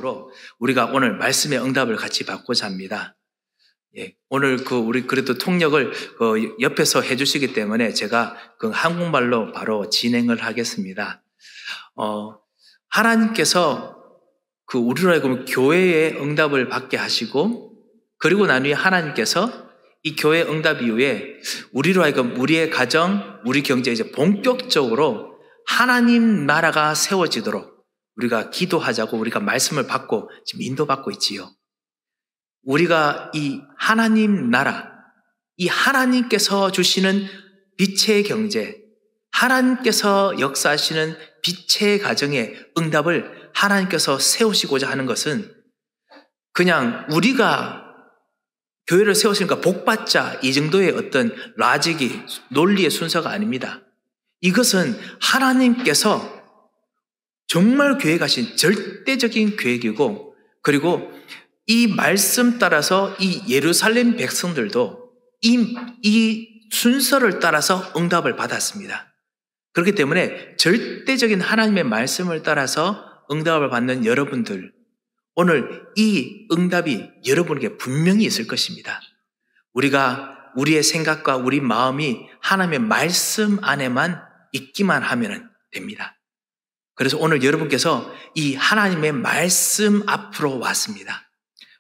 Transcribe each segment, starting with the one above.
제목으로 우리가 오늘 말씀의 응답을 같이 받고자 합니다. 예, 오늘 우리 그래도 통역을 옆에서 해주시기 때문에 제가 한국말로 바로 진행을 하겠습니다. 하나님께서 우리로 하여금 교회의 응답을 받게 하시고, 그리고 난 후에 하나님께서 이 교회 응답 이후에 우리로 하여금 우리의 가정, 우리 경제에 이제 본격적으로 하나님 나라가 세워지도록 우리가 기도하자고 우리가 말씀을 받고 지금 인도받고 있지요. 우리가 이 하나님 나라, 이 하나님께서 주시는 빛의 경제, 하나님께서 역사하시는 빛의 가정의 응답을 하나님께서 세우시고자 하는 것은 그냥 우리가 교회를 세우시니까 복받자 이 정도의 어떤 라직이 논리의 순서가 아닙니다. 이것은 하나님께서 정말 계획하신 절대적인 계획이고, 그리고 이 말씀 따라서 이 예루살렘 백성들도 이 순서를 따라서 응답을 받았습니다. 그렇기 때문에 절대적인 하나님의 말씀을 따라서 응답을 받는 여러분들, 오늘 이 응답이 여러분에게 분명히 있을 것입니다. 우리가 우리의 생각과 우리 마음이 하나님의 말씀 안에만 있기만 하면 됩니다. 그래서 오늘 여러분께서 이 하나님의 말씀 앞으로 왔습니다.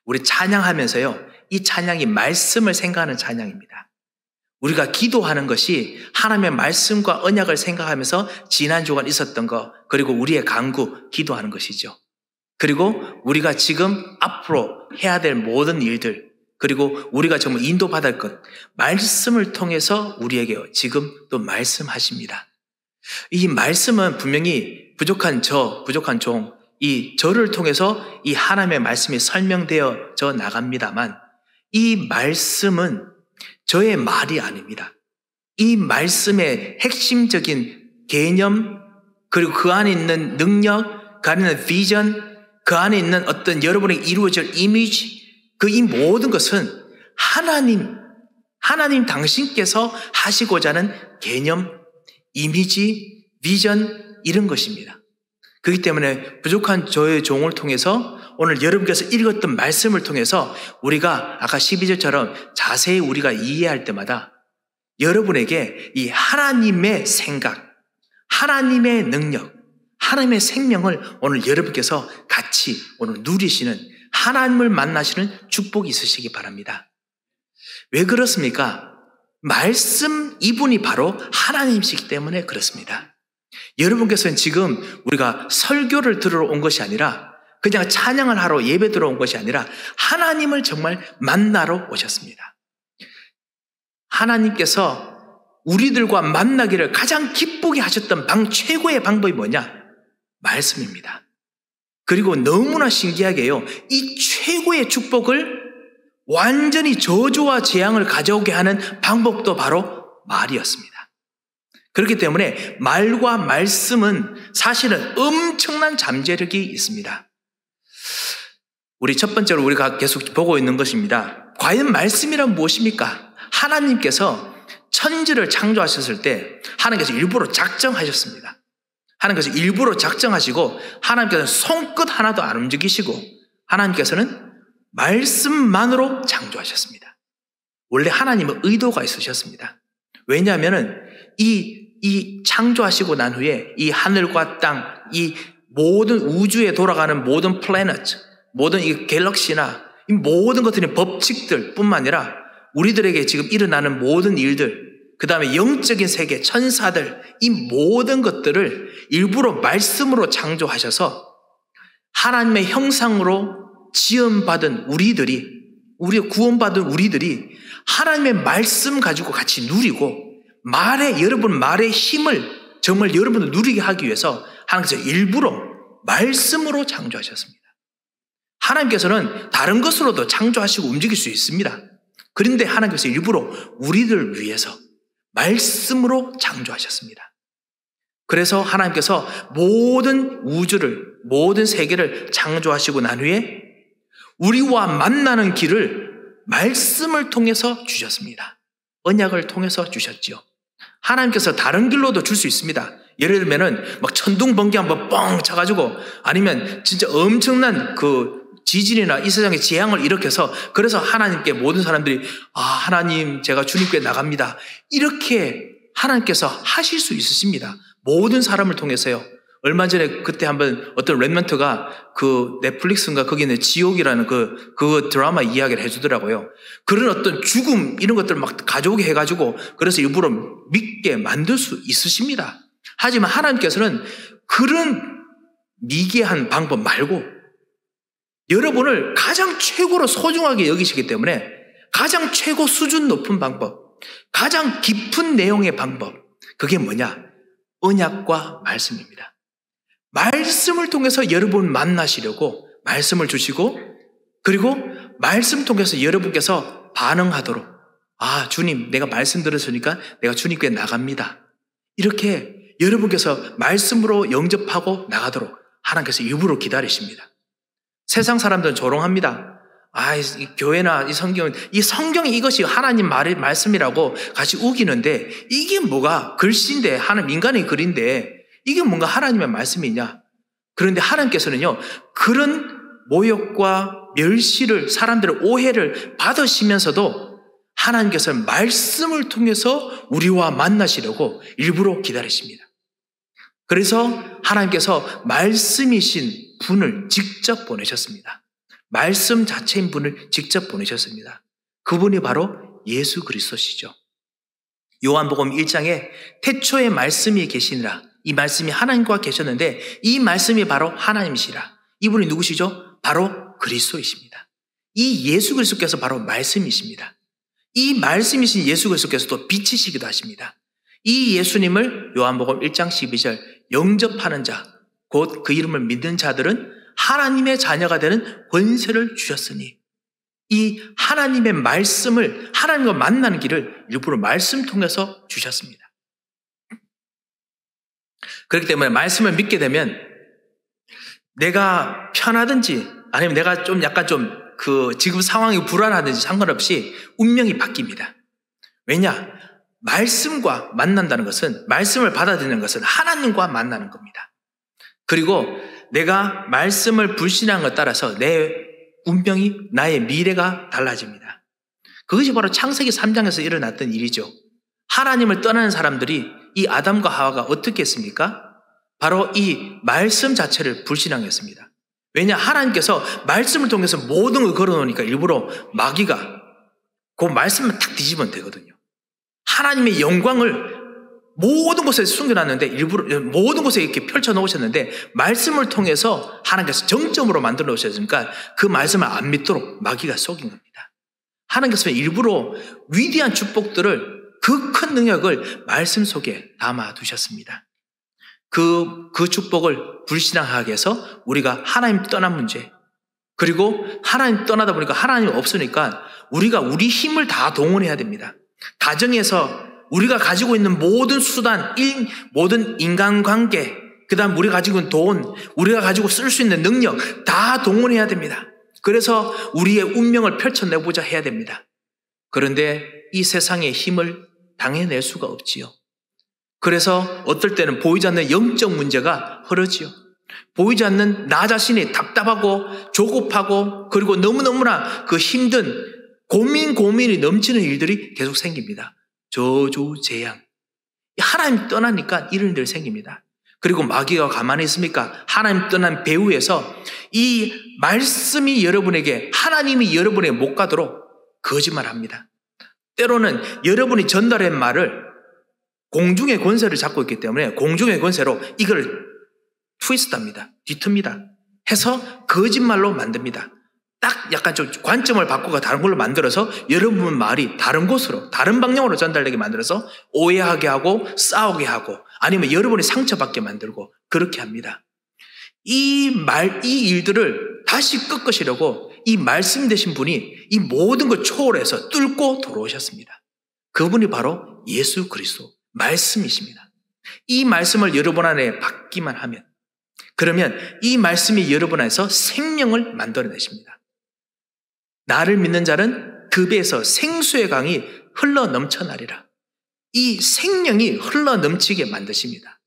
우리 찬양하면서요, 이 찬양이 말씀을 생각하는 찬양입니다. 우리가 기도하는 것이 하나님의 말씀과 언약을 생각하면서 지난 주간 있었던 것, 그리고 우리의 간구 기도하는 것이죠. 그리고 우리가 지금 앞으로 해야 될 모든 일들, 그리고 우리가 정말 인도받을 것, 말씀을 통해서 우리에게 지금 또 말씀하십니다. 이 말씀은 분명히 부족한 종, 이 저를 통해서 이 하나님의 말씀이 설명되어져 나갑니다만, 이 말씀은 저의 말이 아닙니다. 이 말씀의 핵심적인 개념, 그리고 그 안에 있는 능력, 그 안에 있는 비전, 그 안에 있는 어떤 여러분에게 이루어질 이미지, 이 모든 것은 하나님 당신께서 하시고자 하는 개념, 이미지, 비전, 이런 것입니다. 그렇기 때문에 부족한 저의 종을 통해서 오늘 여러분께서 읽었던 말씀을 통해서 우리가 아까 12절처럼 자세히 우리가 이해할 때마다 여러분에게 이 하나님의 생각, 하나님의 능력, 하나님의 생명을 오늘 여러분께서 같이 오늘 누리시는, 하나님을 만나시는 축복이 있으시기 바랍니다. 왜 그렇습니까? 말씀 이분이 바로 하나님이시기 때문에 그렇습니다. 여러분께서는 지금 우리가 설교를 들으러 온 것이 아니라, 그냥 찬양을 하러 예배 들어온 것이 아니라 하나님을 정말 만나러 오셨습니다. 하나님께서 우리들과 만나기를 가장 기쁘게 하셨던 최고의 방법이 뭐냐? 말씀입니다. 그리고 너무나 신기하게요, 이 최고의 축복을 완전히 저주와 재앙을 가져오게 하는 방법도 바로 말이었습니다. 그렇기 때문에 말과 말씀은 사실은 엄청난 잠재력이 있습니다. 우리 첫 번째로 우리가 계속 보고 있는 것입니다. 과연 말씀이란 무엇입니까? 하나님께서 천지를 창조하셨을 때 하나님께서 일부러 작정하셨습니다. 하나님께서 일부러 작정하시고, 하나님께서는 손끝 하나도 안 움직이시고, 하나님께서는 말씀만으로 창조하셨습니다. 원래 하나님은 의도가 있으셨습니다. 왜냐하면 이 창조하시고 난 후에 이 하늘과 땅, 이 모든 우주에 돌아가는 모든 플래닛, 모든 이 갤럭시나 이 모든 것들이 법칙들 뿐만 아니라 우리들에게 지금 일어나는 모든 일들, 그 다음에 영적인 세계, 천사들, 이 모든 것들을 일부러 말씀으로 창조하셔서 하나님의 형상으로 지음받은 우리가 구원받은 우리들이 하나님의 말씀 가지고 같이 누리고, 여러분 말의 힘을 정말 여러분을 누리게 하기 위해서 하나님께서 일부러 말씀으로 창조하셨습니다. 하나님께서는 다른 것으로도 창조하시고 움직일 수 있습니다. 그런데 하나님께서 일부러 우리들을 위해서 말씀으로 창조하셨습니다. 그래서 하나님께서 모든 우주를, 모든 세계를 창조하시고 난 후에 우리와 만나는 길을 말씀을 통해서 주셨습니다. 언약을 통해서 주셨지요. 하나님께서 다른 길로도 줄 수 있습니다. 예를 들면은 막 천둥번개 한번 뻥 쳐가지고 아니면 진짜 엄청난 그 지진이나 이 세상의 재앙을 일으켜서 그래서 하나님께 모든 사람들이 하나님 제가 주님께 나갑니다. 이렇게 하나님께서 하실 수 있으십니다. 모든 사람을 통해서요. 얼마 전에 그때 한번 어떤 랩런트가 그 넷플릭스인가 거기는 지옥이라는 그 드라마 이야기를 해주더라고요. 그런 어떤 죽음 이런 것들을 막 가져오게 해가지고 그래서 일부러 믿게 만들 수 있으십니다. 하지만 하나님께서는 그런 미개한 방법 말고 여러분을 가장 최고로 소중하게 여기시기 때문에 가장 최고 수준 높은 방법, 가장 깊은 내용의 방법, 그게 뭐냐? 언약과 말씀입니다. 말씀을 통해서 여러분 만나시려고 말씀을 주시고 그리고 말씀 통해서 여러분께서 반응하도록 주님 내가 말씀 들었으니까 내가 주님께 나갑니다. 이렇게 여러분께서 말씀으로 영접하고 나가도록 하나님께서 일부러 기다리십니다. 세상 사람들은 조롱합니다. 이 교회나 이 성경이 이것이 하나님 말씀이라고 같이 우기는데 이게 뭐가 글씨인데 하나님 인간의 글인데 이게 뭔가 하나님의 말씀이냐? 그런데 하나님께서는요 그런 모욕과 멸시를 사람들의 오해를 받으시면서도 하나님께서는 말씀을 통해서 우리와 만나시려고 일부러 기다리십니다. 그래서 하나님께서 말씀이신 분을 직접 보내셨습니다. 말씀 자체인 분을 직접 보내셨습니다. 그분이 바로 예수 그리스도시죠. 요한복음 1장에 태초에 말씀이 계시니라. 이 말씀이 하나님과 계셨는데 이 말씀이 바로 하나님이시라. 이분이 누구시죠? 바로 그리스도이십니다. 이 예수 그리스도께서 바로 말씀이십니다. 이 말씀이신 예수 그리스도께서 또 빛이시기도 하십니다. 이 예수님을 요한복음 1장 12절 영접하는 자, 곧 그 이름을 믿는 자들은 하나님의 자녀가 되는 권세를 주셨으니 이 하나님의 말씀을 하나님과 만나는 길을 일부러 말씀 통해서 주셨습니다. 그렇기 때문에 말씀을 믿게 되면 내가 편하든지 아니면 내가 좀 약간 지금 상황이 불안하든지 상관없이 운명이 바뀝니다. 왜냐? 말씀과 만난다는 것은 말씀을 받아들이는 것은 하나님과 만나는 겁니다. 그리고 내가 말씀을 불신한 것 따라서 내 운명이 나의 미래가 달라집니다. 그것이 바로 창세기 3장에서 일어났던 일이죠. 하나님을 떠나는 사람들이 이 아담과 하와가 어떻게 했습니까? 바로 이 말씀 자체를 불신앙했습니다. 왜냐? 하나님께서 말씀을 통해서 모든 걸 걸어놓으니까 일부러 마귀가 그 말씀만 탁 뒤집으면 되거든요. 하나님의 영광을 모든 곳에 숨겨놨는데 일부러 모든 곳에 이렇게 펼쳐놓으셨는데 말씀을 통해서 하나님께서 정점으로 만들어 놓으셨으니까 그 말씀을 안 믿도록 마귀가 속인 겁니다. 하나님께서는 일부러 위대한 축복들을 그 큰 능력을 말씀 속에 담아두셨습니다. 그 축복을 불신앙하게 해서 우리가 하나님 떠난 문제 그리고 하나님 떠나다 보니까 하나님 없으니까 우리가 우리 힘을 다 동원해야 됩니다. 가정에서 우리가 가지고 있는 모든 수단, 모든 인간관계, 그 다음 우리가 가지고 있는 돈, 우리가 가지고 쓸 수 있는 능력 다 동원해야 됩니다. 그래서 우리의 운명을 펼쳐내보자 해야 됩니다. 그런데 이 세상의 힘을 당해낼 수가 없지요. 그래서 어떨 때는 보이지 않는 영적 문제가 흐르지요. 보이지 않는 나 자신이 답답하고 조급하고 그리고 너무너무나 그 힘든 고민이 넘치는 일들이 계속 생깁니다. 저주, 재앙. 하나님 떠나니까 이런 일들이 생깁니다. 그리고 마귀가 가만히 있습니까? 하나님 떠난 배후에서 이 말씀이 여러분에게 하나님이 여러분에게 못 가도록 거짓말합니다. 때로는 여러분이 전달한 말을 공중의 권세를 잡고 있기 때문에 공중의 권세로 이걸 트위스트합니다. 뒤틉니다. 해서 거짓말로 만듭니다. 딱 약간 좀 관점을 바꾸고 다른 걸로 만들어서 여러분 말이 다른 곳으로 다른 방향으로 전달되게 만들어서 오해하게 하고 싸우게 하고 아니면 여러분이 상처받게 만들고 그렇게 합니다. 이 일들을 다시 꺾으시려고 이 말씀 되신 분이 이 모든 걸 초월해서 뚫고 들어오셨습니다. 그분이 바로 예수 그리스도 말씀이십니다. 이 말씀을 여러분 안에 받기만 하면 그러면 이 말씀이 여러분 안에서 생명을 만들어내십니다. 나를 믿는 자는 그 배에서 생수의 강이 흘러 넘쳐나리라. 이 생명이 흘러 넘치게 만드십니다.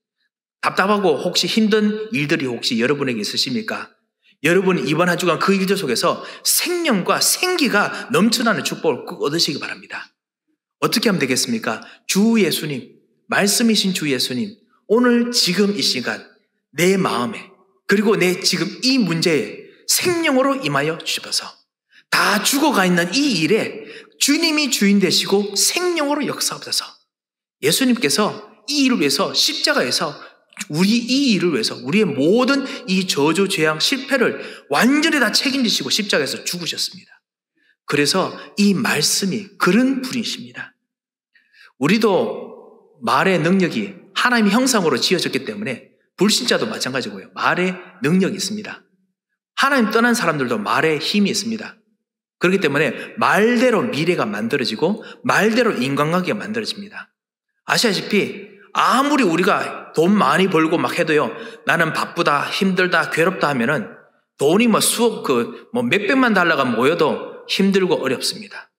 답답하고 혹시 힘든 일들이 혹시 여러분에게 있으십니까? 여러분이 이번 한 주간 그 일들 속에서 생명과 생기가 넘쳐나는 축복을 꼭 얻으시기 바랍니다. 어떻게 하면 되겠습니까? 주 예수님, 말씀이신 주 예수님, 오늘 지금 이 시간 내 마음에 그리고 내 지금 이 문제에 생명으로 임하여 주셔서 다 죽어가 있는 이 일에 주님이 주인 되시고 생명으로 역사하옵소서. 예수님께서 이 일을 위해서 십자가에서 이 일을 위해서 우리의 모든 이 저주, 재앙, 실패를 완전히 다 책임지시고 십자가에서 죽으셨습니다. 그래서 이 말씀이 그런 분이십니다. 우리도 말의 능력이 하나님의 형상으로 지어졌기 때문에 불신자도 마찬가지고요. 말의 능력이 있습니다. 하나님 떠난 사람들도 말의 힘이 있습니다. 그렇기 때문에 말대로 미래가 만들어지고 말대로 인간관계가 만들어집니다. 아시다시피 아무리 우리가 돈 많이 벌고 막 해도요, 나는 바쁘다, 힘들다, 괴롭다 하면은 돈이 몇백만 달러가 모여도 힘들고 어렵습니다.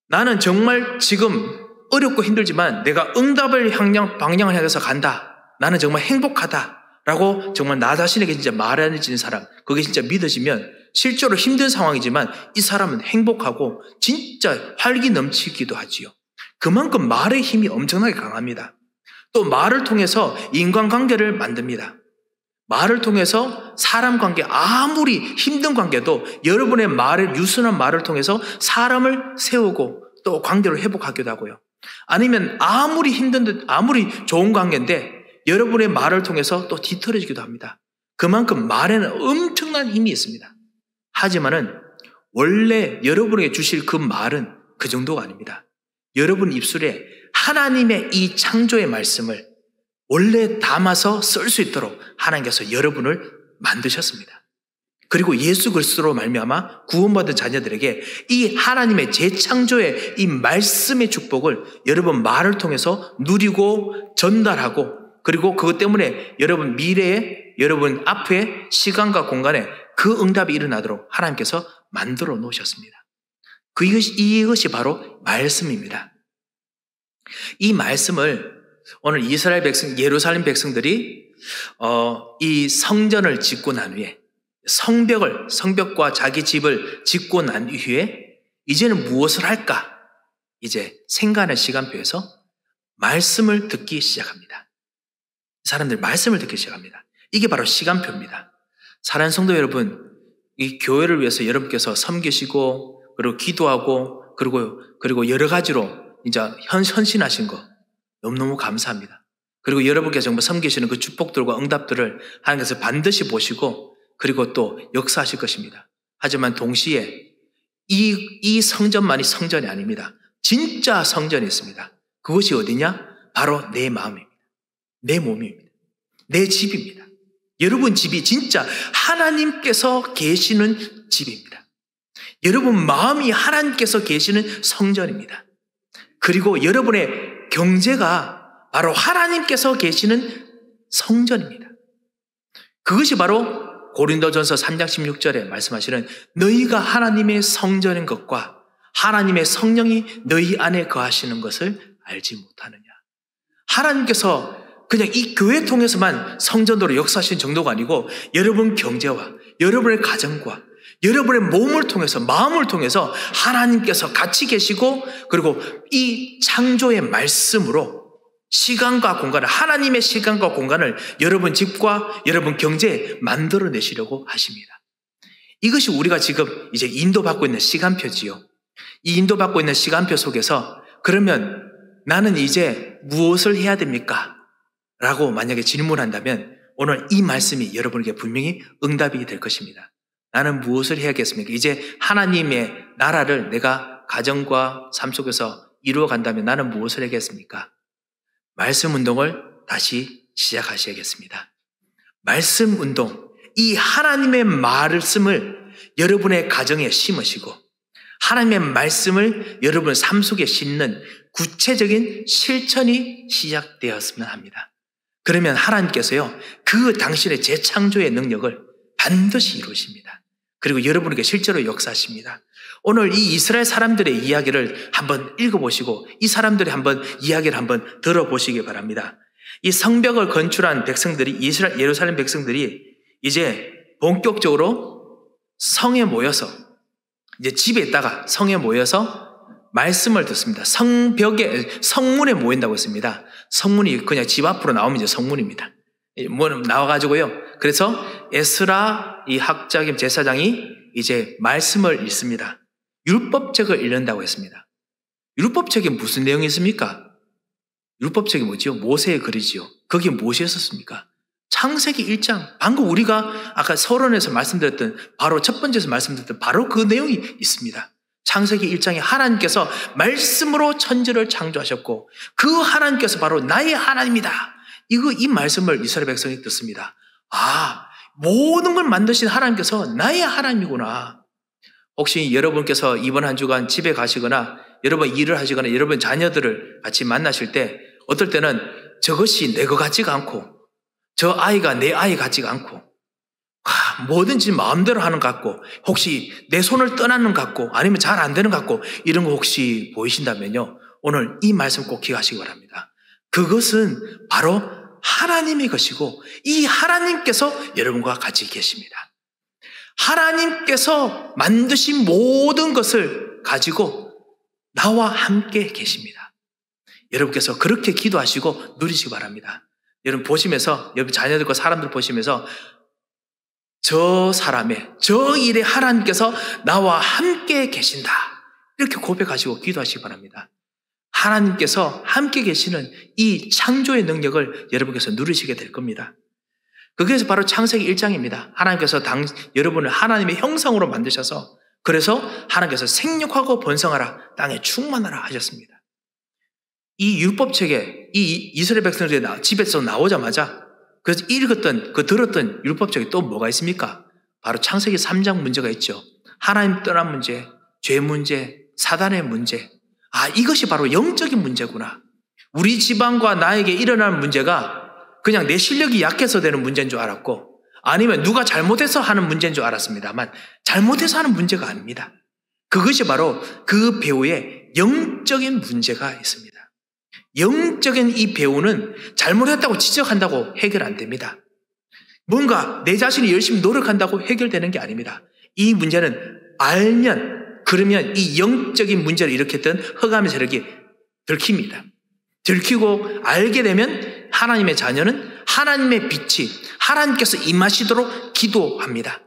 나는 정말 지금 어렵고 힘들지만 내가 응답을 방향을 향해서 간다. 나는 정말 행복하다라고 정말 나 자신에게 진짜 말해지는 사람, 그게 진짜 믿어지면 실제로 힘든 상황이지만 이 사람은 행복하고 진짜 활기 넘치기도 하지요. 그만큼 말의 힘이 엄청나게 강합니다. 또 말을 통해서 인간관계를 만듭니다. 말을 통해서 사람 관계, 아무리 힘든 관계도 여러분의 유순한 말을 통해서 사람을 세우고 또 관계를 회복하기도 하고요. 아니면 아무리 힘든, 아무리 좋은 관계인데 여러분의 말을 통해서 또 뒤틀어지기도 합니다. 그만큼 말에는 엄청난 힘이 있습니다. 하지만은 원래 여러분에게 주실 그 말은 그 정도가 아닙니다. 여러분 입술에 하나님의 이 창조의 말씀을 원래 담아서 쓸 수 있도록 하나님께서 여러분을 만드셨습니다. 그리고 예수 그리스도로 말미암아 구원받은 자녀들에게 이 하나님의 재창조의 이 말씀의 축복을 여러분 말을 통해서 누리고 전달하고, 그리고 그것 때문에 여러분 미래에, 여러분 앞에 시간과 공간에 그 응답이 일어나도록 하나님께서 만들어 놓으셨습니다. 이것이 바로 말씀입니다. 이 말씀을 오늘 이스라엘 백성, 예루살렘 백성들이 이 성전을 짓고 난 후에 성벽과 자기 집을 짓고 난 후에 이제는 무엇을 할까? 이제 생각하는 시간표에서 말씀을 듣기 시작합니다. 사람들 말씀을 듣기 시작합니다. 이게 바로 시간표입니다. 사랑하는 성도 여러분, 이 교회를 위해서 여러분께서 섬기시고 그리고 기도하고 그리고 여러 가지로 이제 헌신하신 거 너무너무 감사합니다. 그리고 여러분께서 정말 섬기시는 그 축복들과 응답들을 하나님께서 반드시 보시고 그리고 또 역사하실 것입니다. 하지만 동시에 이 성전만이 성전이 아닙니다. 진짜 성전이 있습니다. 그것이 어디냐? 바로 내 마음입니다. 내 몸입니다. 내 집입니다. 여러분 집이 진짜 하나님께서 계시는 집입니다. 여러분 마음이 하나님께서 계시는 성전입니다. 그리고 여러분의 경제가 바로 하나님께서 계시는 성전입니다. 그것이 바로 고린도전서 3장 16절에 말씀하시는 너희가 하나님의 성전인 것과 하나님의 성령이 너희 안에 거하시는 것을 알지 못하느냐. 하나님께서 그냥 이 교회 통해서만 성전으로 역사하신 정도가 아니고 여러분 경제와 여러분의 가정과 여러분의 몸을 통해서, 마음을 통해서 하나님께서 같이 계시고 그리고 이 창조의 말씀으로 시간과 공간을, 하나님의 시간과 공간을 여러분 집과 여러분 경제에 만들어내시려고 하십니다. 이것이 우리가 지금 이제 인도받고 있는 시간표지요. 이 인도받고 있는 시간표 속에서 그러면 나는 이제 무엇을 해야 됩니까? 라고 만약에 질문한다면 오늘 이 말씀이 여러분에게 분명히 응답이 될 것입니다. 나는 무엇을 해야겠습니까? 이제 하나님의 나라를 내가 가정과 삶 속에서 이루어 간다면 나는 무엇을 해야겠습니까? 말씀 운동을 다시 시작하셔야겠습니다. 말씀 운동, 이 하나님의 말씀을 여러분의 가정에 심으시고 하나님의 말씀을 여러분 삶 속에 심는 구체적인 실천이 시작되었으면 합니다. 그러면 하나님께서요, 그 당신의 재창조의 능력을 반드시 이루십니다. 그리고 여러분에게 실제로 역사하십니다. 오늘 이 이스라엘 사람들의 이야기를 한번 읽어보시고 이 사람들의 한번 이야기를 한번 들어보시기 바랍니다. 이 성벽을 건축한 백성들이, 예루살렘 백성들이 이제 본격적으로 성에 모여서, 이제 집에 있다가 성에 모여서 말씀을 듣습니다. 성문에 모인다고 했습니다. 성문이 그냥 집 앞으로 나오면 이제 성문입니다. 나와가지고요. 그래서 에스라 이 학자겸 제사장이 이제 말씀을 읽습니다. 율법책을 읽는다고 했습니다. 율법책에 무슨 내용이 있습니까? 율법책이 뭐지요? 모세의 글이지요. 거기에 무엇이 있었습니까? 창세기 1장, 방금 우리가 아까 서론에서 말씀드렸던, 바로 첫 번째에서 말씀드렸던 바로 그 내용이 있습니다. 창세기 1장에 하나님께서 말씀으로 천지를 창조하셨고 그 하나님께서 바로 나의 하나님이다. 이 말씀을 이스라엘 백성이 듣습니다. 아, 모든 걸 만드신 하나님께서 나의 하나님이구나. 혹시 여러분께서 이번 한 주간 집에 가시거나 여러분 일을 하시거나 여러분 자녀들을 같이 만나실 때 어떨 때는 저것이 내 것 같지가 않고 저 아이가 내 아이 같지가 않고 뭐든지 마음대로 하는 것 같고 혹시 내 손을 떠나는 것 같고 아니면 잘 안 되는 것 같고 이런 거 혹시 보이신다면요. 오늘 이 말씀 꼭 기억하시기 바랍니다. 그것은 바로 하나님의 것이고 이 하나님께서 여러분과 같이 계십니다. 하나님께서 만드신 모든 것을 가지고 나와 함께 계십니다. 여러분께서 그렇게 기도하시고 누리시기 바랍니다. 여러분 보시면서 여러분 자녀들과 사람들 보시면서 저 사람의 저 일에 하나님께서 나와 함께 계신다. 이렇게 고백하시고 기도하시기 바랍니다. 하나님께서 함께 계시는 이 창조의 능력을 여러분께서 누리시게 될 겁니다. 그게서 바로 창세기 1장입니다. 하나님께서 여러분을 하나님의 형상으로 만드셔서 그래서 하나님께서 생육하고 번성하라 땅에 충만하라 하셨습니다. 이 율법책에 이 이스라엘 백성들이 집에서 나오자마자 그래서 들었던 율법책에 또 뭐가 있습니까? 바로 창세기 3장 문제가 있죠. 하나님 떠난 문제, 죄 문제, 사단의 문제. 아, 이것이 바로 영적인 문제구나. 우리 집안과 나에게 일어나는 문제가 그냥 내 실력이 약해서 되는 문제인 줄 알았고 아니면 누가 잘못해서 하는 문제인 줄 알았습니다만 잘못해서 하는 문제가 아닙니다. 그것이 바로 그 배우의 영적인 문제가 있습니다. 영적인 이 배우는 잘못했다고 지적한다고 해결 안 됩니다. 뭔가 내 자신이 열심히 노력한다고 해결되는 게 아닙니다. 이 문제는 알면 그러면 이 영적인 문제를 일으켰던 흑암의 세력이 들킵니다. 들키고 알게 되면 하나님의 자녀는 하나님의 빛이 하나님께서 임하시도록 기도합니다.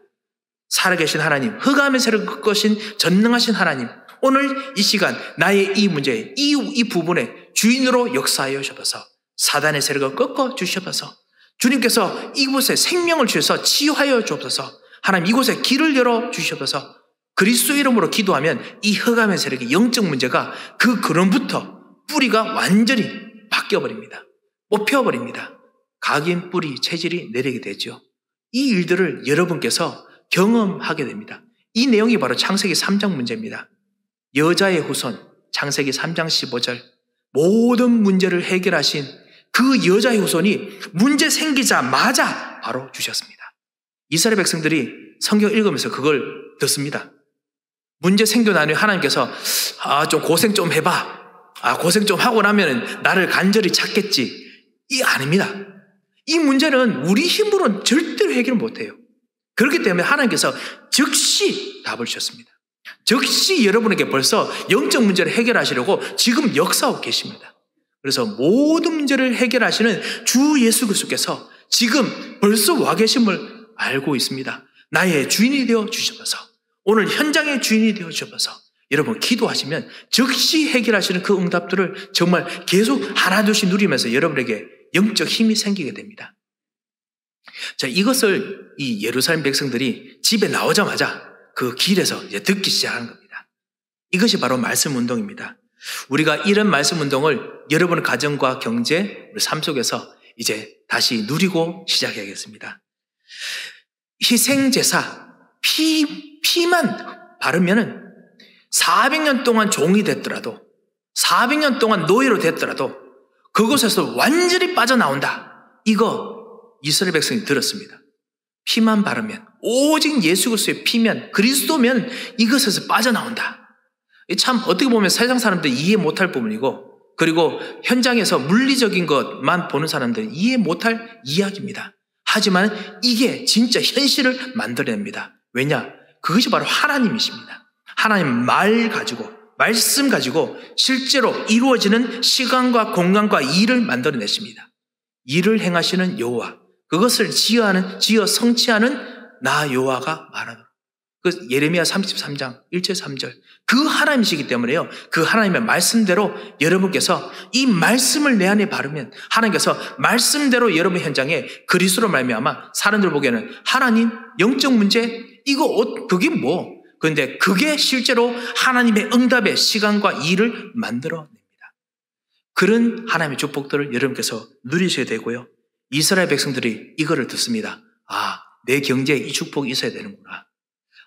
살아계신 하나님, 흑암의 세력을 꺾으신 전능하신 하나님, 오늘 이 시간 나의 이 문제에 이 부분에 주인으로 역사하여 주셔서 사단의 세력을 꺾어 주셔서 주님께서 이곳에 생명을 주셔서 치유하여 주옵소서. 하나님 이곳에 길을 열어 주셔서 그리스도 이름으로 기도하면 이 흑암의 세력의 영적 문제가 그 근원부터 뿌리가 완전히 바뀌어버립니다. 뽑혀버립니다. 각인 뿌리 체질이 내리게 되죠. 이 일들을 여러분께서 경험하게 됩니다. 이 내용이 바로 창세기 3장 문제입니다. 여자의 후손 창세기 3장 15절 모든 문제를 해결하신 그 여자의 후손이 문제 생기자마자 바로 주셨습니다. 이스라엘 백성들이 성경 읽으면서 그걸 듣습니다. 문제 생겨나니 하나님께서 좀 고생 좀 해봐. 고생 좀 하고 나면 나를 간절히 찾겠지. 이 아닙니다. 이 문제는 우리 힘으로는 절대로 해결 못해요. 그렇기 때문에 하나님께서 즉시 답을 주셨습니다. 즉시 여러분에게 벌써 영적 문제를 해결하시려고 지금 역사하고 계십니다. 그래서 모든 문제를 해결하시는 주 예수 그리스도께서 지금 벌써 와 계심을 알고 있습니다. 나의 주인이 되어 주셔서 오늘 현장의 주인이 되어 주셔서 여러분 기도하시면 즉시 해결하시는 그 응답들을 정말 계속 하나둘씩 누리면서 여러분에게 영적 힘이 생기게 됩니다. 자, 이것을 이 예루살렘 백성들이 집에 나오자마자 그 길에서 이제 듣기 시작하는 겁니다. 이것이 바로 말씀 운동입니다. 우리가 이런 말씀 운동을 여러분의 가정과 경제, 우리 삶 속에서 이제 다시 누리고 시작해야겠습니다. 희생제사, 피만 바르면은 400년 동안 종이 됐더라도 400년 동안 노예로 됐더라도 그곳에서 완전히 빠져나온다. 이거 이스라엘 백성이 들었습니다. 피만 바르면 오직 예수 그리스도의 피면, 그리스도면 이것에서 빠져나온다. 참 어떻게 보면 세상 사람들이 이해 못할 부분이고, 그리고 현장에서 물리적인 것만 보는 사람들은 이해 못할 이야기입니다. 하지만 이게 진짜 현실을 만들어냅니다. 왜냐? 그것이 바로 하나님이십니다. 하나님 말 가지고, 말씀 가지고 실제로 이루어지는 시간과 공간과 일을 만들어내십니다. 일을 행하시는 여호와, 그것을 지어 성취하는 나 여호와가 말하노라. 그 예레미야 33장 1절 3절, 그 하나님이시기 때문에요. 그 하나님의 말씀대로 여러분께서 이 말씀을 내 안에 바르면 하나님께서 말씀대로 여러분 현장에 그리스도로 말미암아 사람들 보기에는 하나님 영적 문제 이거 그게 뭐? 그런데 그게 실제로 하나님의 응답의 시간과 일을 만들어냅니다. 그런 하나님의 축복들을 여러분께서 누리셔야 되고요. 이스라엘 백성들이 이거를 듣습니다. 아, 내 경제에 이 축복이 있어야 되는구나.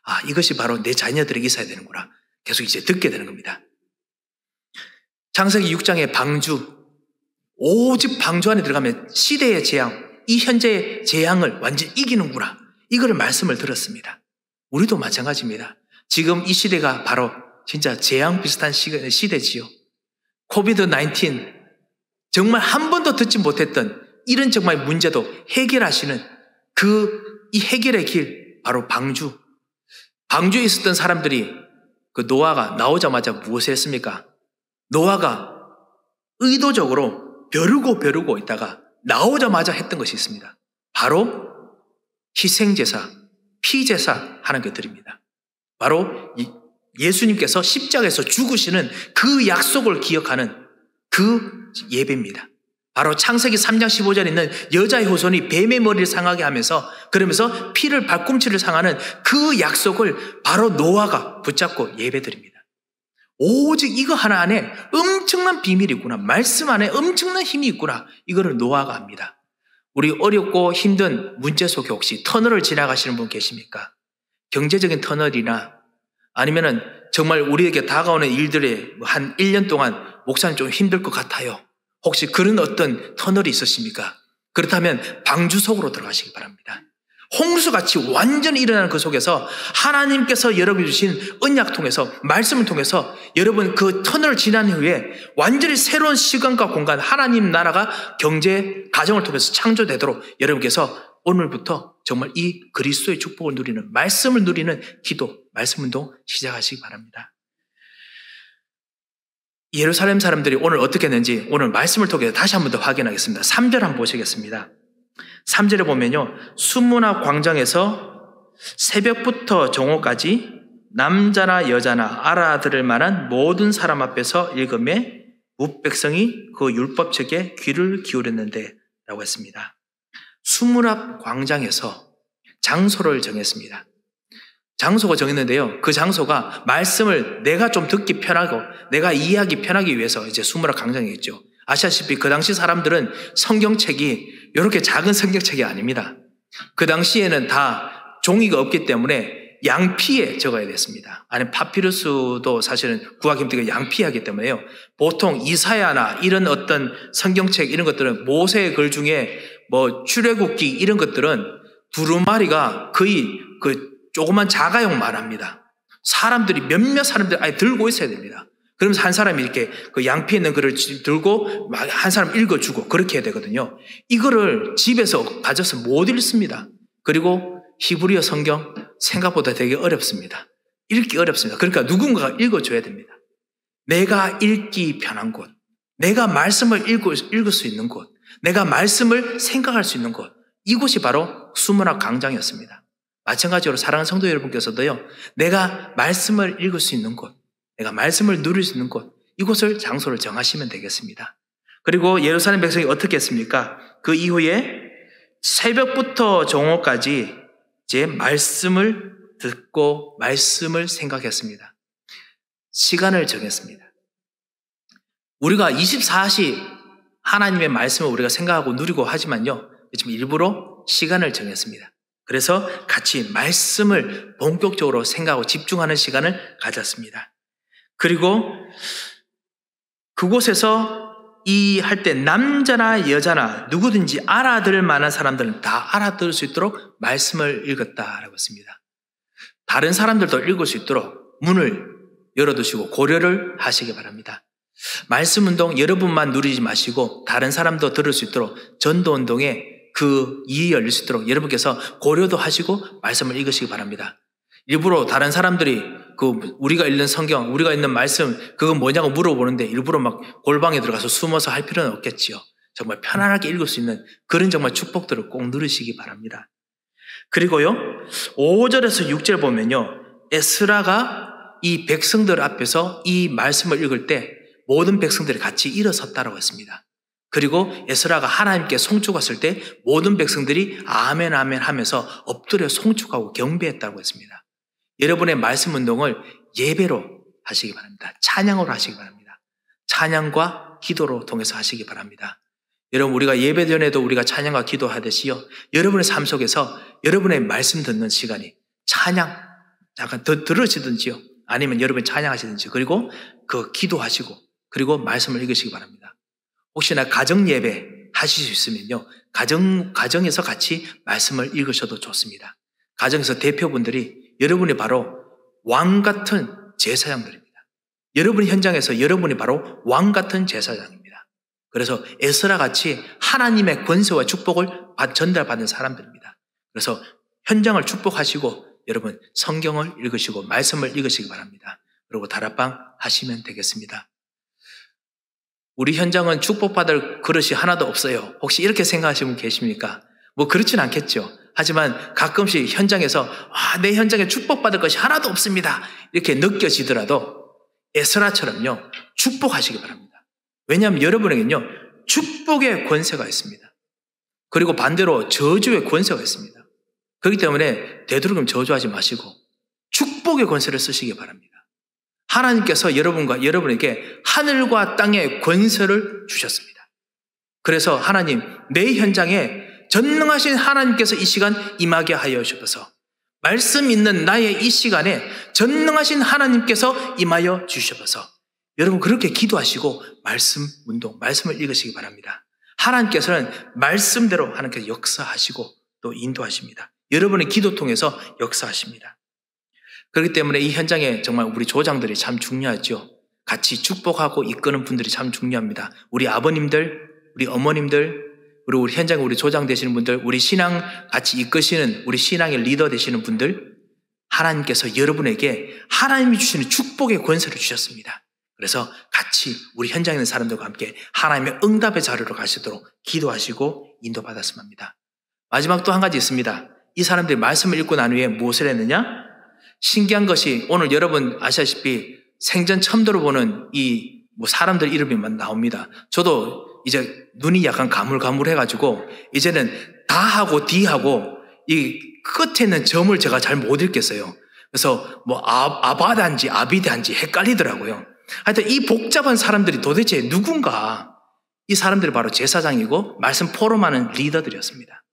아, 이것이 바로 내 자녀들에게 있어야 되는구나. 계속 이제 듣게 되는 겁니다. 창세기 6장의 방주, 오직 방주 안에 들어가면 시대의 재앙, 이 현재의 재앙을 완전히 이기는구나. 이거를 말씀을 들었습니다. 우리도 마찬가지입니다. 지금 이 시대가 바로 진짜 재앙 비슷한 시대지요. 코비드-19, 정말 한 번도 듣지 못했던 이런 정말 문제도 해결하시는 이 해결의 길, 바로 방주. 방주에 있었던 사람들이 그 노아가 나오자마자 무엇을 했습니까? 노아가 의도적으로 벼르고 있다가 나오자마자 했던 것이 있습니다. 바로 희생제사, 피제사 하는 것들입니다. 바로 예수님께서 십자가에서 죽으시는 그 약속을 기억하는 그 예배입니다. 바로 창세기 3장 15절에 있는 여자의 후손이 뱀의 머리를 상하게 하면서 그러면서 피를 발꿈치를 상하는 그 약속을 바로 노아가 붙잡고 예배드립니다. 오직 이거 하나 안에 엄청난 비밀이 있구나. 말씀 안에 엄청난 힘이 있구나. 이거를 노아가 압니다. 우리 어렵고 힘든 문제 속에 혹시 터널을 지나가시는 분 계십니까? 경제적인 터널이나 아니면은 정말 우리에게 다가오는 일들에 한 1년 동안 목사님 좀 힘들 것 같아요. 혹시 그런 어떤 터널이 있으십니까? 그렇다면 방주 속으로 들어가시기 바랍니다. 홍수같이 완전히 일어나는 그 속에서 하나님께서 여러분 주신 언약 통해서 말씀을 통해서 여러분 그 터널을 지난 후에 완전히 새로운 시간과 공간, 하나님 나라가 경제, 가정을 통해서 창조되도록 여러분께서 오늘부터 정말 이 그리스도의 축복을 누리는, 말씀을 누리는 기도, 말씀 운동 시작하시기 바랍니다. 예루살렘 사람들이 오늘 어떻게 했는지 오늘 말씀을 통해서 다시 한 번 더 확인하겠습니다. 3절 한번 보시겠습니다. 3절에 보면요, 수문앞 광장에서 새벽부터 정오까지 남자나 여자나 알아들을 만한 모든 사람 앞에서 읽음에 뭇백성이 그 율법책에 귀를 기울였는데 라고 했습니다. 수문앞 광장에서 장소를 정했습니다. 장소가 정했는데요, 그 장소가 말씀을 내가 좀 듣기 편하고 내가 이해하기 편하기 위해서 이제 수문앞 광장이겠죠. 아시다시피 그 당시 사람들은 성경책이 이렇게 작은 성경책이 아닙니다. 그 당시에는 다 종이가 없기 때문에 양피에 적어야 됐습니다. 아니 파피루스도 사실은 구하기 힘들게 양피에 하기 때문에요. 보통 이사야나 이런 어떤 성경책 이런 것들은 모세의 글 중에 뭐 출애굽기 이런 것들은 두루마리가 거의 그 조그만 자가용만 합니다. 사람들이 몇몇 사람들이 아예 들고 있어야 됩니다. 그러면서 한 사람이 이렇게 그 양피에 있는 글을 들고 한 사람 읽어주고 그렇게 해야 되거든요. 이거를 집에서 가져서 못 읽습니다. 그리고 히브리어 성경 생각보다 되게 어렵습니다. 읽기 어렵습니다. 그러니까 누군가가 읽어줘야 됩니다. 내가 읽기 편한 곳, 내가 말씀을 읽을 수 있는 곳, 내가 말씀을 생각할 수 있는 곳, 이곳이 바로 수문학 광장이었습니다. 마찬가지로 사랑하는 성도 여러분께서도요, 내가 말씀을 읽을 수 있는 곳, 내가 말씀을 누릴 수 있는 곳, 이곳을 장소를 정하시면 되겠습니다. 그리고 예루살렘 백성이 어떻게 했습니까? 그 이후에 새벽부터 정오까지 이제 말씀을 듣고 말씀을 생각했습니다. 시간을 정했습니다. 우리가 24시 하나님의 말씀을 우리가 생각하고 누리고 하지만요, 지금 일부러 시간을 정했습니다. 그래서 같이 말씀을 본격적으로 생각하고 집중하는 시간을 가졌습니다. 그리고 그곳에서 이 할 때 남자나 여자나 누구든지 알아들을 만한 사람들은 다 알아들을 수 있도록 말씀을 읽었다라고 했습니다. 다른 사람들도 읽을 수 있도록 문을 열어두시고 고려를 하시기 바랍니다. 말씀 운동 여러분만 누리지 마시고 다른 사람도 들을 수 있도록 전도 운동에 그 이해 열릴 수 있도록 여러분께서 고려도 하시고 말씀을 읽으시기 바랍니다. 일부러 다른 사람들이 우리가 읽는 성경, 우리가 읽는 말씀, 그건 뭐냐고 물어보는데 일부러 막 골방에 들어가서 숨어서 할 필요는 없겠지요. 정말 편안하게 읽을 수 있는 그런 정말 축복들을 꼭 누리시기 바랍니다. 그리고요, 5절에서 6절 보면요, 에스라가 이 백성들 앞에서 이 말씀을 읽을 때 모든 백성들이 같이 일어섰다라고 했습니다. 그리고 에스라가 하나님께 송축했을 때 모든 백성들이 아멘 아멘 하면서 엎드려 송축하고 경배했다고 했습니다. 여러분의 말씀 운동을 예배로 하시기 바랍니다. 찬양으로 하시기 바랍니다. 찬양과 기도로 통해서 하시기 바랍니다. 여러분, 우리가 예배 전에도 우리가 찬양과 기도하듯이요, 여러분의 삶 속에서 여러분의 말씀 듣는 시간이 찬양, 약간 더 들으시든지요, 아니면 여러분이 찬양하시든지, 그리고 그 기도하시고, 그리고 말씀을 읽으시기 바랍니다. 혹시나 가정 예배 하실 수 있으면요, 가정에서 같이 말씀을 읽으셔도 좋습니다. 가정에서 대표분들이 여러분이 바로 왕 같은 제사장들입니다. 여러분 현장에서 여러분이 바로 왕 같은 제사장입니다. 그래서 에스라 같이 하나님의 권세와 축복을 전달받는 사람들입니다. 그래서 현장을 축복하시고 여러분 성경을 읽으시고 말씀을 읽으시기 바랍니다. 그리고 다락방 하시면 되겠습니다. 우리 현장은 축복받을 그릇이 하나도 없어요. 혹시 이렇게 생각하시는 분 계십니까? 뭐 그렇진 않겠죠. 하지만 가끔씩 현장에서 내 현장에 축복받을 것이 하나도 없습니다, 이렇게 느껴지더라도 에스라처럼요 축복하시기 바랍니다. 왜냐하면 여러분에게는요 축복의 권세가 있습니다. 그리고 반대로 저주의 권세가 있습니다. 그렇기 때문에 되도록이면 저주하지 마시고 축복의 권세를 쓰시기 바랍니다. 하나님께서 여러분에게 하늘과 땅의 권세를 주셨습니다. 그래서 하나님, 내 현장에 전능하신 하나님께서 이 시간 임하게 하여 주셔서, 말씀 있는 나의 이 시간에 전능하신 하나님께서 임하여 주셔서, 여러분 그렇게 기도하시고 말씀 운동, 말씀을 읽으시기 바랍니다. 하나님께서는 말씀대로 하나님께서 역사하시고 또 인도하십니다. 여러분의 기도 통해서 역사하십니다. 그렇기 때문에 이 현장에 정말 우리 조장들이 참 중요하죠. 같이 축복하고 이끄는 분들이 참 중요합니다. 우리 아버님들, 우리 어머님들, 그리고 우리 현장에 우리 조장 되시는 분들, 우리 신앙 같이 이끄시는 우리 신앙의 리더 되시는 분들, 하나님께서 여러분에게 하나님이 주시는 축복의 권세를 주셨습니다. 그래서 같이 우리 현장에 있는 사람들과 함께 하나님의 응답의 자리로 가시도록 기도하시고 인도받았으면 합니다. 마지막 또 한 가지 있습니다. 이 사람들이 말씀을 읽고 난 후에 무엇을 했느냐? 신기한 것이 오늘 여러분 아시다시피 생전 처음 들어보는 이 사람들 이름이 나옵니다. 저도 이제 눈이 약간 가물가물해가지고 이제는 다하고 디하고 이 끝에 있는 점을 제가 잘 못 읽겠어요. 그래서 아바단지 아비단지 헷갈리더라고요. 하여튼 이 복잡한 사람들이 도대체 누군가? 이 사람들이 바로 제사장이고 말씀 포럼하는 리더들이었습니다.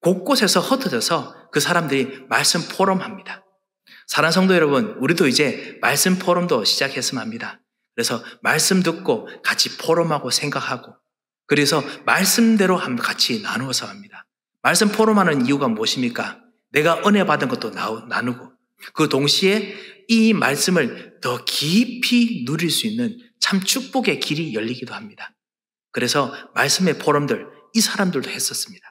곳곳에서 흩어져서 그 사람들이 말씀 포럼합니다. 사랑하는 성도 여러분, 우리도 이제 말씀 포럼도 시작했으면 합니다. 그래서 말씀 듣고 같이 포럼하고 생각하고, 그래서 말씀대로 같이 나누어서 합니다. 말씀 포럼하는 이유가 무엇입니까? 내가 은혜 받은 것도 나누고, 그 동시에 이 말씀을 더 깊이 누릴 수 있는 참 축복의 길이 열리기도 합니다. 그래서 말씀의 포럼들, 이 사람들도 했었습니다.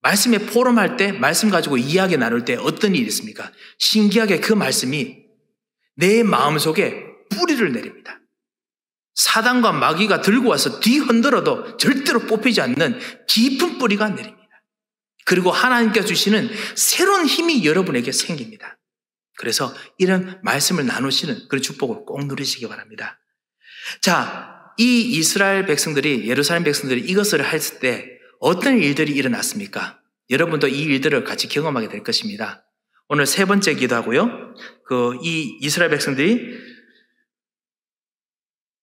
말씀의 포럼할 때, 말씀 가지고 이야기 나눌 때 어떤 일이 있습니까? 신기하게 그 말씀이 내 마음속에 뿌리를 내립니다. 사단과 마귀가 들고 와서 뒤흔들어도 절대로 뽑히지 않는 깊은 뿌리가 내립니다. 그리고 하나님께서 주시는 새로운 힘이 여러분에게 생깁니다. 그래서 이런 말씀을 나누시는 그런 축복을 꼭 누리시기 바랍니다. 자, 이 이스라엘 백성들이, 예루살렘 백성들이 이것을 했을 때 어떤 일들이 일어났습니까? 여러분도 이 일들을 같이 경험하게 될 것입니다. 오늘 세 번째 기도하고요. 이 이스라엘 백성들이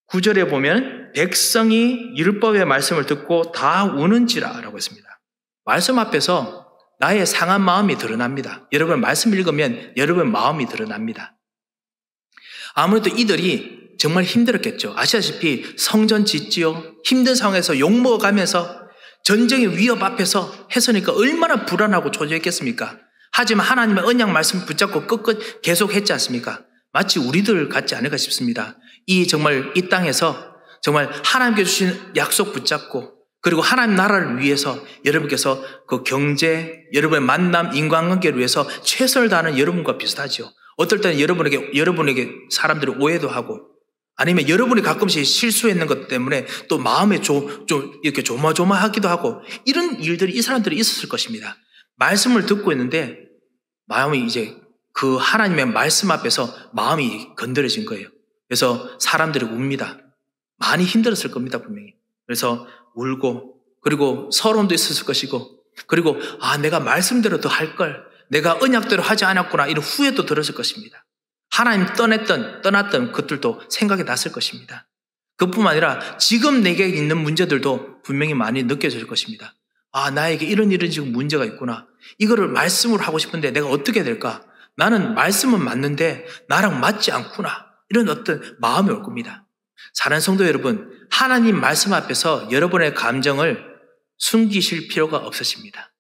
9절에 보면 백성이 율법의 말씀을 듣고 다 우는지라 라고 했습니다. 말씀 앞에서 나의 상한 마음이 드러납니다. 여러분 말씀 읽으면 여러분 마음이 드러납니다. 아무래도 이들이 정말 힘들었겠죠. 아시다시피 성전 짓지요. 힘든 상황에서 욕먹어가면서 전쟁의 위협 앞에서 했으니까 얼마나 불안하고 초조했겠습니까? 하지만 하나님의 언약 말씀 붙잡고 끝끝 계속 했지 않습니까? 마치 우리들 같지 않을까 싶습니다. 정말 이 땅에서 정말 하나님께 주신 약속 붙잡고 그리고 하나님 나라를 위해서 여러분께서 그 경제, 여러분의 만남, 인간관계를 위해서 최선을 다하는 여러분과 비슷하죠. 어떨 때는 여러분에게 사람들이 오해도 하고 아니면 여러분이 가끔씩 실수했는 것 때문에 또 마음에 좀 이렇게 조마조마하기도 하고 이런 일들이 이 사람들이 있었을 것입니다. 말씀을 듣고 있는데 마음이 이제 그 하나님의 말씀 앞에서 마음이 건드려진 거예요. 그래서 사람들이 웁니다. 많이 힘들었을 겁니다, 분명히. 그래서 울고 그리고 서러움도 있었을 것이고 그리고 내가 말씀대로 더 할 걸, 내가 언약대로 하지 않았구나 이런 후회도 들었을 것입니다. 하나님 떠났던 것들도 생각이 났을 것입니다. 그뿐만 아니라 지금 내게 있는 문제들도 분명히 많이 느껴질 것입니다. 나에게 이런 지금 문제가 있구나. 이거를 말씀으로 하고 싶은데 내가 어떻게 될까? 나는 말씀은 맞는데 나랑 맞지 않구나. 이런 어떤 마음이 올 겁니다. 사랑하는 성도 여러분, 하나님 말씀 앞에서 여러분의 감정을 숨기실 필요가 없으십니다.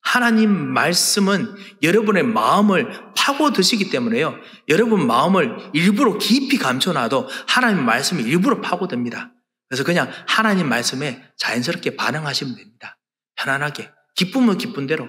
하나님 말씀은 여러분의 마음을 파고드시기 때문에요. 여러분 마음을 일부러 깊이 감춰놔도 하나님 말씀이 일부러 파고듭니다. 그래서 그냥 하나님 말씀에 자연스럽게 반응하시면 됩니다. 편안하게, 기쁘면 기쁜 대로,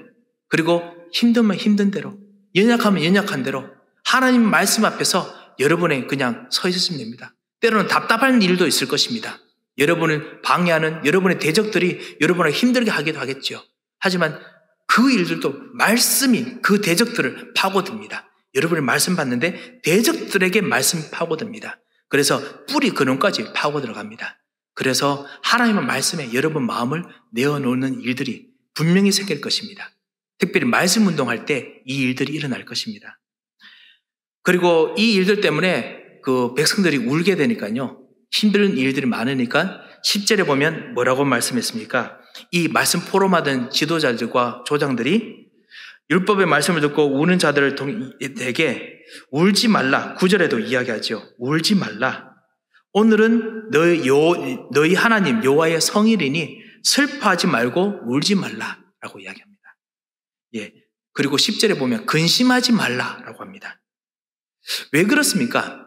그리고 힘들면 힘든 대로, 연약하면 연약한 대로 하나님 말씀 앞에서 여러분이 그냥 서 있으시면 됩니다. 때로는 답답한 일도 있을 것입니다. 여러분을 방해하는 여러분의 대적들이 여러분을 힘들게 하기도 하겠죠. 하지만 그 일들도 말씀이 그 대적들을 파고듭니다. 여러분이 말씀 받는데 대적들에게 말씀이 파고듭니다. 그래서 뿌리 근원까지 파고 들어갑니다. 그래서 하나님의 말씀에 여러분 마음을 내어놓는 일들이 분명히 생길 것입니다. 특별히 말씀 운동할 때 이 일들이 일어날 것입니다. 그리고 이 일들 때문에 그 백성들이 울게 되니까요. 힘든 일들이 많으니까 10절에 보면 뭐라고 말씀했습니까? 이 말씀 포럼하던 지도자들과 조장들이 율법의 말씀을 듣고 우는 자들을 대게 울지 말라. 9절에도 이야기하죠. 울지 말라. 오늘은 너희 하나님 여호와의 성일이니 슬퍼하지 말고 울지 말라라고 이야기합니다. 그리고 10절에 보면 근심하지 말라라고 합니다. 왜 그렇습니까?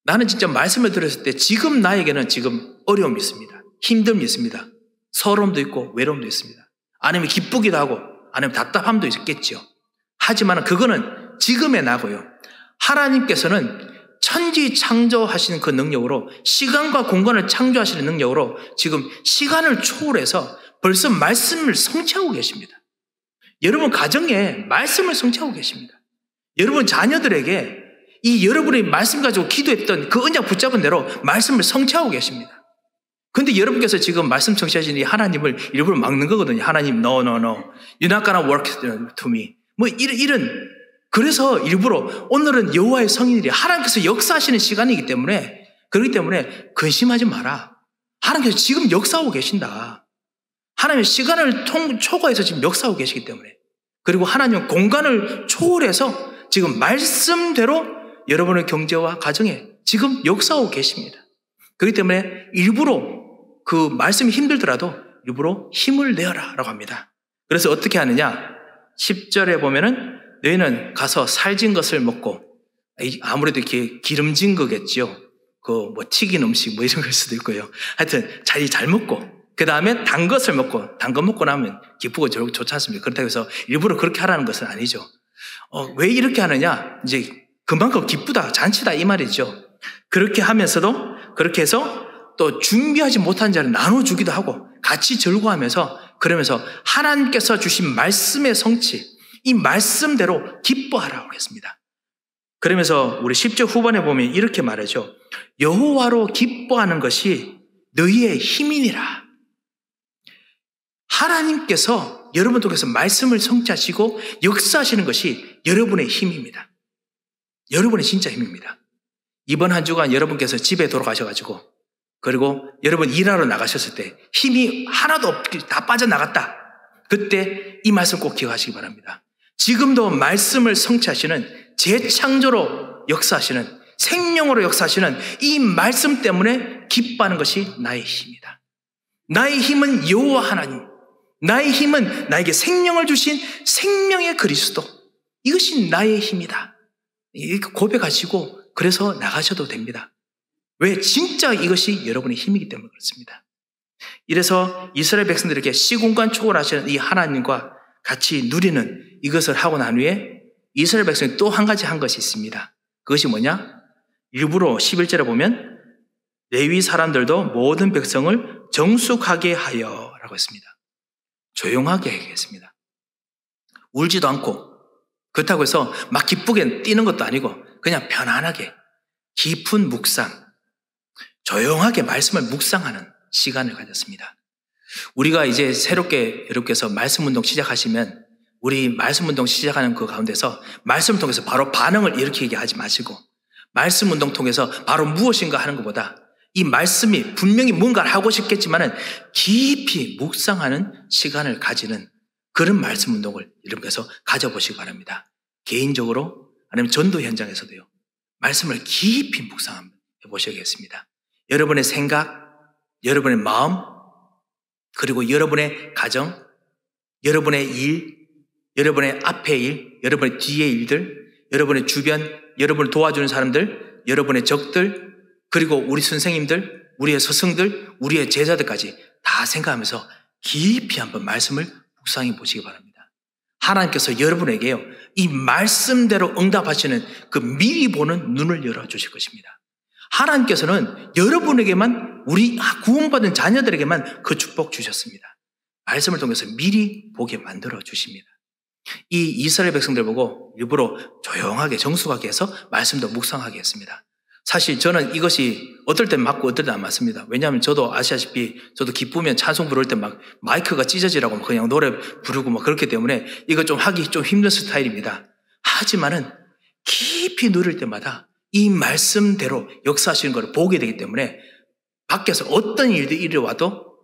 나는 진짜 말씀을 들었을 때 지금 나에게는 지금 어려움이 있습니다. 힘듦이 있습니다. 서러움도 있고 외로움도 있습니다. 아니면 기쁘기도 하고 아니면 답답함도 있겠죠. 하지만 그거는 지금의 나고요. 하나님께서는 천지 창조하시는 그 능력으로 시간과 공간을 창조하시는 능력으로 지금 시간을 초월해서 벌써 말씀을 성취하고 계십니다. 여러분 가정에 말씀을 성취하고 계십니다. 여러분 자녀들에게 이 여러분이 말씀 가지고 기도했던 그 언약 붙잡은 대로 말씀을 성취하고 계십니다. 그런데 여러분께서 지금 말씀 성취하시니 하나님을 일부러 막는 거거든요. 하나님, no. You're not gonna work to me. 이런. 그래서 일부러 오늘은 여호와의 성인일이 하나님께서 역사하시는 시간이기 때문에 그렇기 때문에 근심하지 마라. 하나님께서 지금 역사하고 계신다. 하나님의 시간을 초과해서 지금 역사하고 계시기 때문에 그리고 하나님은 공간을 초월해서 지금 말씀대로 여러분의 경제와 가정에 지금 역사하고 계십니다. 그렇기 때문에 일부러 그 말씀이 힘들더라도 일부러 힘을 내어라 라고 합니다. 그래서 어떻게 하느냐? 10절에 보면은 너희는 가서 살진 것을 먹고 아무래도 이렇게 기름진 거겠죠. 튀긴 음식 이런 걸 수도 있고요. 하여튼 잘 먹고 그 다음에 단 것을 먹고 단 거 먹고 나면 기쁘고 좋지 않습니까? 그렇다고 해서 일부러 그렇게 하라는 것은 아니죠. 왜 이렇게 하느냐? 이제 그만큼 기쁘다, 잔치다 이 말이죠. 그렇게 하면서도 그렇게 해서 또 준비하지 못한 자를 나눠주기도 하고 같이 즐거워하면서 그러면서 하나님께서 주신 말씀의 성취, 이 말씀대로 기뻐하라고 했습니다. 그러면서 우리 10절 후반에 보면 이렇게 말하죠. 여호와로 기뻐하는 것이 너희의 힘이니라. 하나님께서 여러분 통해서 말씀을 성취하시고 역사하시는 것이 여러분의 힘입니다. 여러분의 진짜 힘입니다. 이번 한 주간 여러분께서 집에 돌아가셔가지고 그리고 여러분 일하러 나가셨을 때 힘이 하나도 없게 다 빠져나갔다. 그때 이 말씀 꼭 기억하시기 바랍니다. 지금도 말씀을 성취하시는 재창조로 역사하시는 생명으로 역사하시는 이 말씀 때문에 기뻐하는 것이 나의 힘이다. 나의 힘은 여호와 하나님, 나의 힘은 나에게 생명을 주신 생명의 그리스도, 이것이 나의 힘이다. 이렇게 고백하시고 그래서 나가셔도 됩니다. 왜? 진짜 이것이 여러분의 힘이기 때문에 그렇습니다. 이래서 이스라엘 백성들에게 시공간 초월하시는 이 하나님과 같이 누리는 이것을 하고 난 후에 이스라엘 백성이 또 한 가지 한 것이 있습니다. 그것이 뭐냐? 일부러 11절에 보면 레위 사람들도 모든 백성을 정숙하게 하여 라고 했습니다. 조용하게 하겠습니다. 울지도 않고, 그렇다고 해서 막 기쁘게 뛰는 것도 아니고 그냥 편안하게 깊은 묵상, 조용하게 말씀을 묵상하는 시간을 가졌습니다. 우리가 이제 새롭게 여러분께서 말씀 운동 시작하시면 우리 말씀 운동 시작하는 그 가운데서 말씀을 통해서 바로 반응을 일으키게 하지 마시고 말씀 운동 통해서 바로 무엇인가 하는 것보다 이 말씀이 분명히 뭔가를 하고 싶겠지만은 깊이 묵상하는 시간을 가지는 그런 말씀 운동을 여러분께서 가져보시기 바랍니다. 개인적으로 아니면 전도 현장에서도요. 말씀을 깊이 묵상해 보셔야겠습니다. 여러분의 생각, 여러분의 마음, 그리고 여러분의 가정, 여러분의 일, 여러분의 앞의 일, 여러분의 뒤의 일들, 여러분의 주변, 여러분을 도와주는 사람들, 여러분의 적들, 그리고 우리 선생님들, 우리의 스승들, 우리의 제자들까지 다 생각하면서 깊이 한번 말씀을 묵상해 보시기 바랍니다. 하나님께서 여러분에게요, 이 말씀대로 응답하시는 그 미리 보는 눈을 열어주실 것입니다. 하나님께서는 여러분에게만, 우리 구원받은 자녀들에게만 그 축복 주셨습니다. 말씀을 통해서 미리 보게 만들어 주십니다. 이 이스라엘 백성들 보고 일부러 조용하게 정숙하게 해서 말씀도 묵상하게 했습니다. 사실 저는 이것이 어떨 땐 맞고 어떨 땐 안 맞습니다. 왜냐하면 저도 아시다시피 저도 기쁘면 찬송 부를 때 막 마이크가 찢어지라고 그냥 노래 부르고 막 그렇기 때문에 이거 좀 하기 좀 힘든 스타일입니다. 하지만은 깊이 누릴 때마다 이 말씀대로 역사하시는 걸 보게 되기 때문에 밖에서 어떤 일들이 일어와도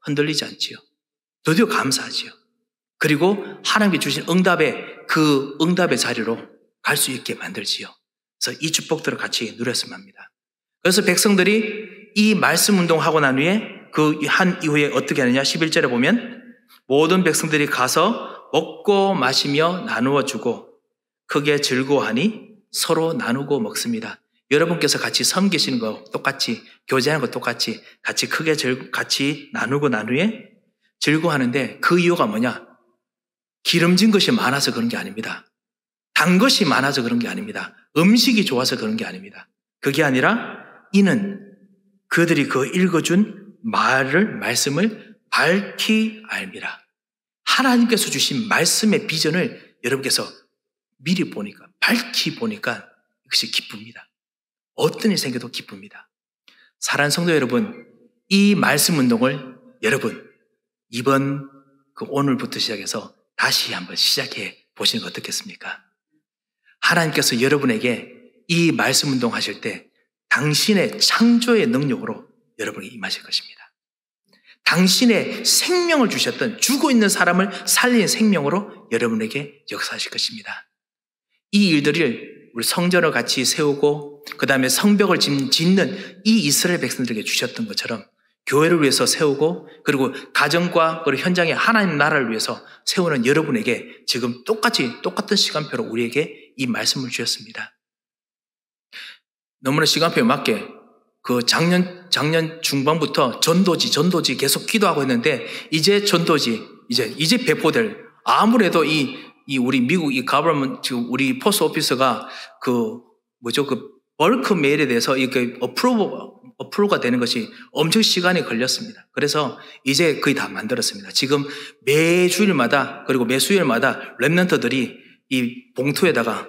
흔들리지 않지요. 드디어 감사하지요. 그리고 하나님께 주신 그 응답의 자리로 갈 수 있게 만들지요. 그래서 이 축복들을 같이 누렸으면 합니다. 그래서 백성들이 이 말씀 운동하고 난 후에 그 한 이후에 어떻게 하느냐? 11절에 보면 모든 백성들이 가서 먹고 마시며 나누어 주고 크게 즐거워하니 서로 나누고 먹습니다. 여러분께서 같이 섬기시는 거 똑같이, 교제하는 거 똑같이 같이 크게 같이 나누고 난 후에 즐거워하는데 그 이유가 뭐냐? 기름진 것이 많아서 그런 게 아닙니다. 단 것이 많아서 그런 게 아닙니다. 음식이 좋아서 그런 게 아닙니다. 그게 아니라 이는 그들이 그 읽어준 말씀을 밝히 알미라. 하나님께서 주신 말씀의 비전을 여러분께서 미리 보니까, 밝히 보니까 이것이 기쁩니다. 어떤 일이 생겨도 기쁩니다. 사랑하는 성도 여러분, 이 말씀 운동을 여러분 이번 오늘부터 시작해서 다시 한번 시작해 보시는 거 어떻겠습니까? 하나님께서 여러분에게 이 말씀 운동 하실 때 당신의 창조의 능력으로 여러분에게 임하실 것입니다. 당신의 생명을 주셨던 죽어 있는 사람을 살린 생명으로 여러분에게 역사하실 것입니다. 이 일들을 우리 성전을 같이 세우고 그 다음에 성벽을 짓는 이 이스라엘 백성들에게 주셨던 것처럼 교회를 위해서 세우고 그리고 가정과 그리고 현장의 하나님 나라를 위해서 세우는 여러분에게 지금 똑같은 시간표로 우리에게 이 말씀을 주셨습니다. 너무나 시간표에 맞게 그 작년 중반부터 전도지 계속 기도하고 있는데 이제 전도지 이제 배포될 아무래도 이 우리 미국 이 가버먼트 지금 우리 포스트 오피스가 그 벌크 메일에 대해서 이렇게 어프로가 되는 것이 엄청 시간이 걸렸습니다. 그래서 이제 거의 다 만들었습니다. 지금 매주일마다 그리고 매수일마다 랩런트들이 이 봉투에다가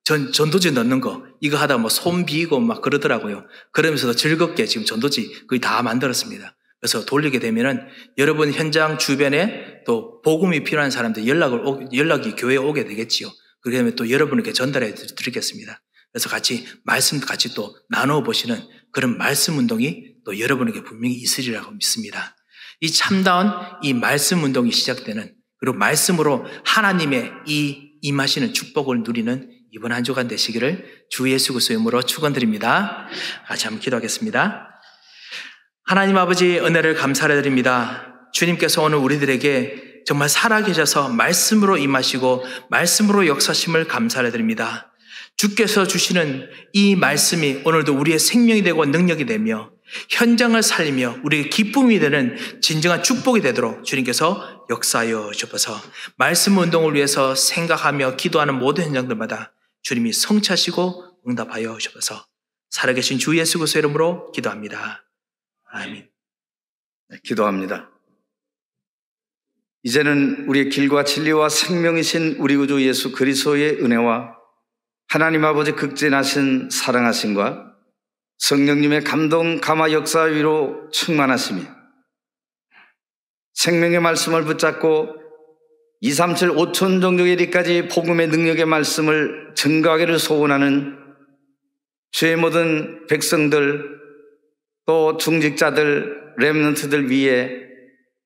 전도지 넣는 거 이거 하다가 뭐 손 비고 막 그러더라고요. 그러면서도 즐겁게 지금 전도지 거의 다 만들었습니다. 그래서 돌리게 되면은 여러분 현장 주변에 또 복음이 필요한 사람들 연락이 교회에 오게 되겠지요. 그렇게 되면 또 여러분에게 전달해 드리겠습니다. 그래서 말씀 같이 또 나누어 보시는 그런 말씀 운동이 또 여러분에게 분명히 있으리라고 믿습니다. 이 참다운 이 말씀 운동이 시작되는 그리고 말씀으로 하나님의 이 임하시는 축복을 누리는 이번 한 주간 되시기를 주 예수 그리스도의 이름으로 축원드립니다. 같이 한번 기도하겠습니다. 하나님 아버지, 은혜를 감사드립니다. 주님께서 오늘 우리들에게 정말 살아계셔서 말씀으로 임하시고 말씀으로 역사심을 감사드립니다. 주께서 주시는 이 말씀이 오늘도 우리의 생명이 되고 능력이 되며 현장을 살리며 우리의 기쁨이 되는 진정한 축복이 되도록 주님께서 역사하여 주셔서 말씀 운동을 위해서 생각하며 기도하는 모든 현장들마다 주님이 성취하시고 응답하여 주셔서 살아계신 주 예수 그리스도의 이름으로 기도합니다. 아멘. 네, 기도합니다. 이제는 우리의 길과 진리와 생명이신 우리 구주 예수 그리스도의 은혜와 하나님 아버지 극진하신 사랑하심과 성령님의 감동 감화 역사 위로 충만하시며 생명의 말씀을 붙잡고 237 5천 종족의 일까지 복음의 능력의 말씀을 증거하기를 소원하는 주의 모든 백성들 또 중직자들 렘넌트들 위에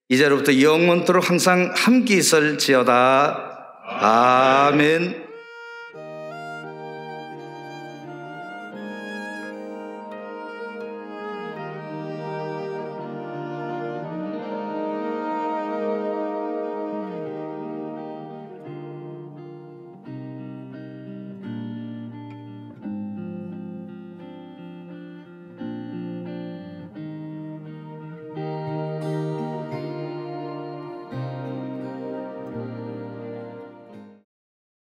이제로부터 영원토록 항상 함께 있을지어다. 아멘.